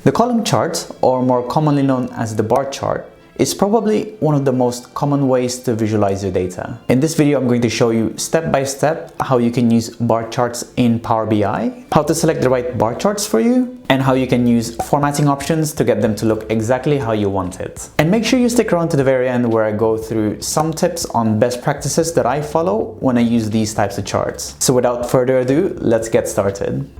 The column chart, or more commonly known as the bar chart, is probably one of the most common ways to visualize your data. In this video, I'm going to show you step by step how you can use bar charts in Power BI, how to select the right bar charts for you, and how you can use formatting options to get them to look exactly how you want it. And make sure you stick around to the very end where I go through some tips on best practices that I follow when I use these types of charts. So without further ado, let's get started.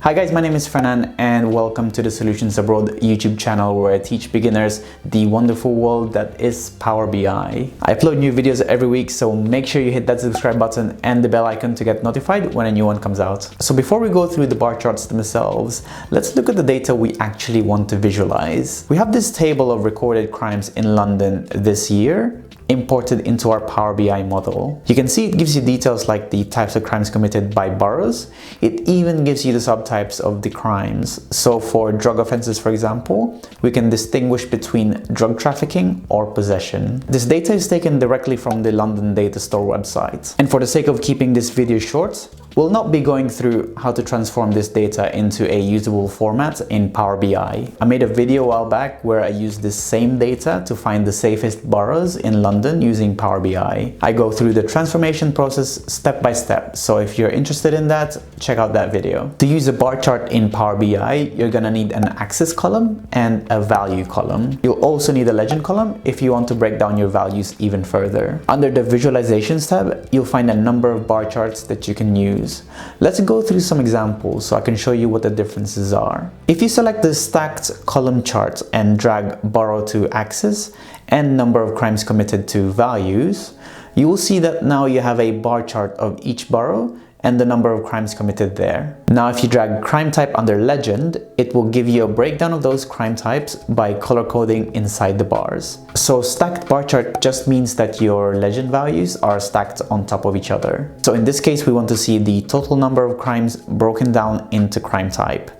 Hi guys, my name is Fernan and welcome to the Solutions Abroad YouTube channel where I teach beginners the wonderful world that is Power BI. I upload new videos every week, so make sure you hit that subscribe button and the bell icon to get notified when a new one comes out. So before we go through the bar charts themselves, let's look at the data we actually want to visualize. We have this table of recorded crimes in London this year, imported into our Power BI model. You can see it gives you details like the types of crimes committed by boroughs. It even gives you the subtypes of the crimes. So for drug offenses, for example, we can distinguish between drug trafficking or possession. This data is taken directly from the London Data Store website. And for the sake of keeping this video short, we'll not be going through how to transform this data into a usable format in Power BI. I made a video a while back where I used this same data to find the safest boroughs in London using Power BI. I go through the transformation process step by step, so if you're interested in that, check out that video. To use a bar chart in Power BI, you're gonna need an axis column and a value column. You'll also need a legend column if you want to break down your values even further. Under the Visualizations tab, you'll find a number of bar charts that you can use. Let's go through some examples so I can show you what the differences are. If you select the stacked column chart and drag borough to axis and number of crimes committed to values, you will see that now you have a bar chart of each borough and the number of crimes committed there. Now if you drag crime type under legend, it will give you a breakdown of those crime types by color coding inside the bars. So stacked bar chart just means that your legend values are stacked on top of each other. So in this case, we want to see the total number of crimes broken down into crime type.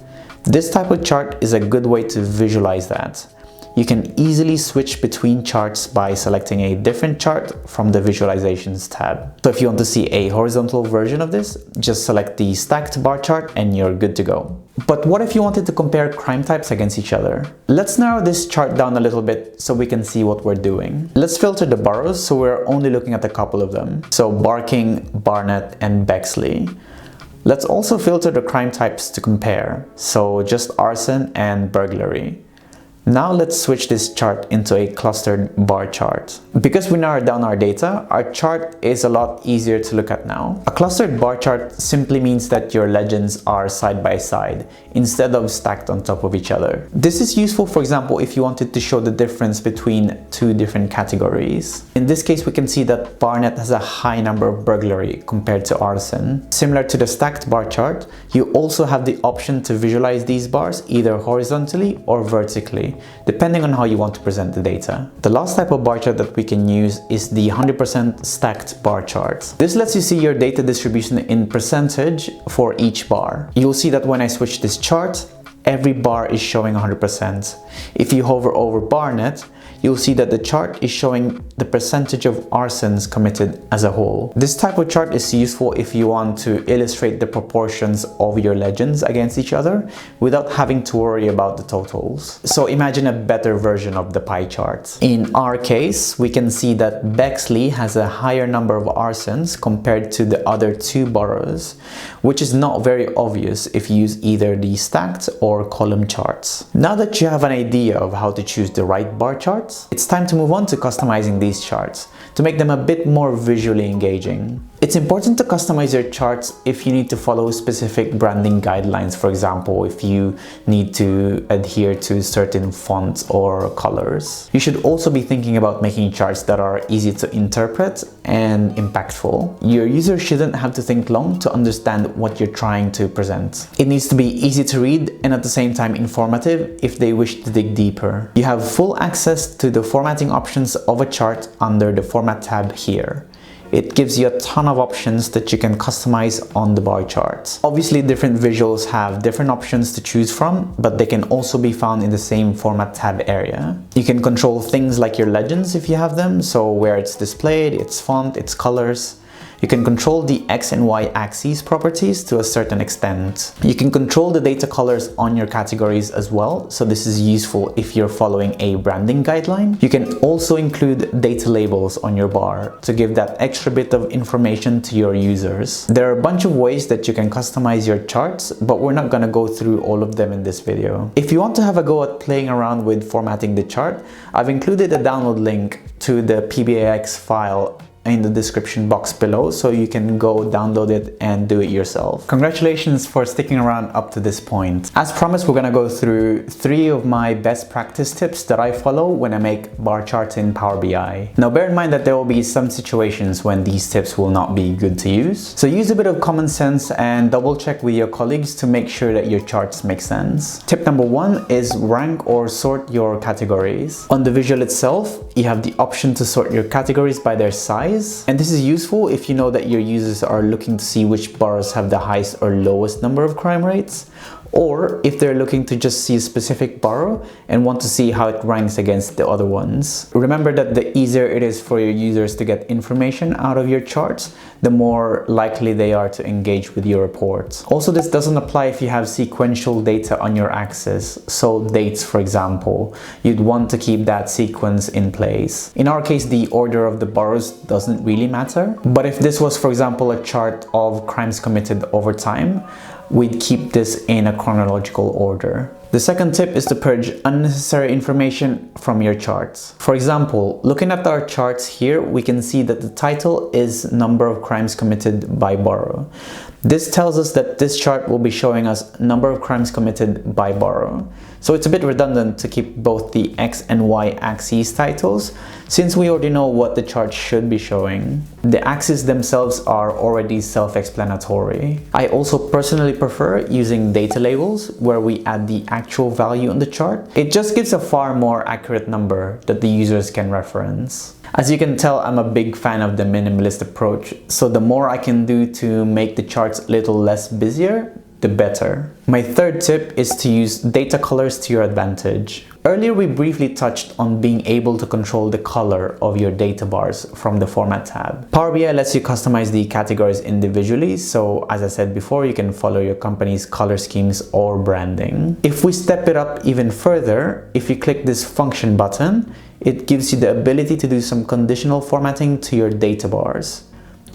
This type of chart is a good way to visualize that. You can easily switch between charts by selecting a different chart from the Visualizations tab. So if you want to see a horizontal version of this, just select the stacked bar chart and you're good to go. But what if you wanted to compare crime types against each other? Let's narrow this chart down a little bit so we can see what we're doing. Let's filter the boroughs so we're only looking at a couple of them. So Barking, Barnet and Bexley. Let's also filter the crime types to compare. So just arson and burglary. Now let's switch this chart into a clustered bar chart. Because we narrowed down our data, our chart is a lot easier to look at now. A clustered bar chart simply means that your legends are side by side instead of stacked on top of each other. This is useful, for example, if you wanted to show the difference between two different categories. In this case, we can see that Barnet has a high number of burglary compared to arson. Similar to the stacked bar chart, you also have the option to visualize these bars either horizontally or vertically, depending on how you want to present the data. The last type of bar chart that we can use is the 100% stacked bar chart. This lets you see your data distribution in percentage for each bar. You'll see that when I switch this chart, every bar is showing 100%. If you hover over Barnet, you'll see that the chart is showing the percentage of arsons committed as a whole. This type of chart is useful if you want to illustrate the proportions of your legends against each other without having to worry about the totals. So imagine a better version of the pie chart. In our case, we can see that Bexley has a higher number of arsons compared to the other two boroughs, which is not very obvious if you use either the stacked or column charts. Now that you have an idea of how to choose the right bar chart, it's time to move on to customizing these charts to make them a bit more visually engaging. It's important to customize your charts if you need to follow specific branding guidelines. For example, if you need to adhere to certain fonts or colors. You should also be thinking about making charts that are easy to interpret and impactful. Your user shouldn't have to think long to understand what you're trying to present. It needs to be easy to read and at the same time informative if they wish to dig deeper. You have full access to the formatting options of a chart under the Format tab here. It gives you a ton of options that you can customize on the bar chart. Obviously, different visuals have different options to choose from, but they can also be found in the same Format tab area. You can control things like your legends if you have them, so where it's displayed, its font, its colors. You can control the X and Y axes properties to a certain extent. You can control the data colors on your categories as well, so this is useful if you're following a branding guideline. You can also include data labels on your bar to give that extra bit of information to your users. There are a bunch of ways that you can customize your charts, but we're not going to go through all of them in this video. If you want to have a go at playing around with formatting the chart, I've included a download link to the PBAX file in the description box below, so you can go download it and do it yourself. Congratulations for sticking around up to this point. As promised, we're gonna go through 3 of my best practice tips that I follow when I make bar charts in Power BI. Now bear in mind that there will be some situations when these tips will not be good to use, so use a bit of common sense and double check with your colleagues to make sure that your charts make sense. Tip number 1 is rank or sort your categories. On the visual itself, you have the option to sort your categories by their size. And this is useful if you know that your users are looking to see which boroughs have the highest or lowest number of crime rates, or if they're looking to just see a specific borough and want to see how it ranks against the other ones. Remember that the easier it is for your users to get information out of your charts, the more likely they are to engage with your reports. Also, this doesn't apply if you have sequential data on your axis, so dates for example. You'd want to keep that sequence in place. In our case, the order of the boroughs doesn't really matter, but if this was for example a chart of crimes committed over time, we'd keep this in a chronological order. The second tip is to purge unnecessary information from your charts. For example, looking at our charts here, we can see that the title is number of crimes committed by borough. This tells us that this chart will be showing us number of crimes committed by borough. So it's a bit redundant to keep both the X and Y axes titles, since we already know what the chart should be showing. The axes themselves are already self-explanatory. I also personally prefer using data labels, where we add the actual value on the chart. It just gives a far more accurate number that the users can reference. As you can tell, I'm a big fan of the minimalist approach, so the more I can do to make the charts a little less busier, the better. My third tip is to use data colors to your advantage. Earlier we briefly touched on being able to control the color of your data bars from the Format tab. Power BI lets you customize the categories individually, so as I said before, you can follow your company's color schemes or branding. If we step it up even further, if you click this function button, it gives you the ability to do some conditional formatting to your data bars.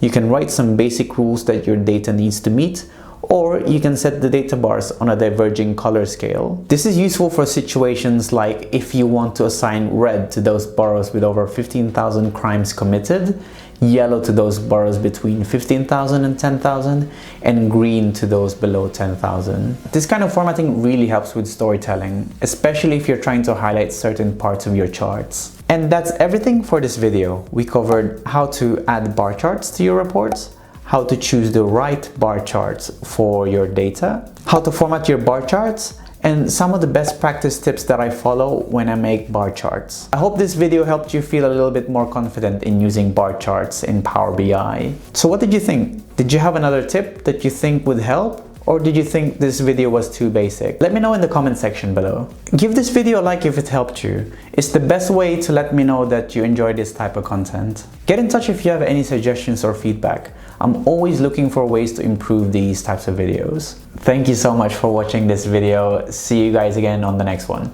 You can write some basic rules that your data needs to meet, or you can set the data bars on a diverging color scale. This is useful for situations like if you want to assign red to those boroughs with over 15,000 crimes committed, yellow to those boroughs between 15,000 and 10,000, and green to those below 10,000. This kind of formatting really helps with storytelling, especially if you're trying to highlight certain parts of your charts. And that's everything for this video. We covered how to add bar charts to your reports, how to choose the right bar charts for your data, how to format your bar charts, and some of the best practice tips that I follow when I make bar charts. I hope this video helped you feel a little bit more confident in using bar charts in Power BI. So what did you think? Did you have another tip that you think would help? Or did you think this video was too basic? Let me know in the comment section below. Give this video a like if it helped you. It's the best way to let me know that you enjoy this type of content. Get in touch if you have any suggestions or feedback. I'm always looking for ways to improve these types of videos. Thank you so much for watching this video. See you guys again on the next one.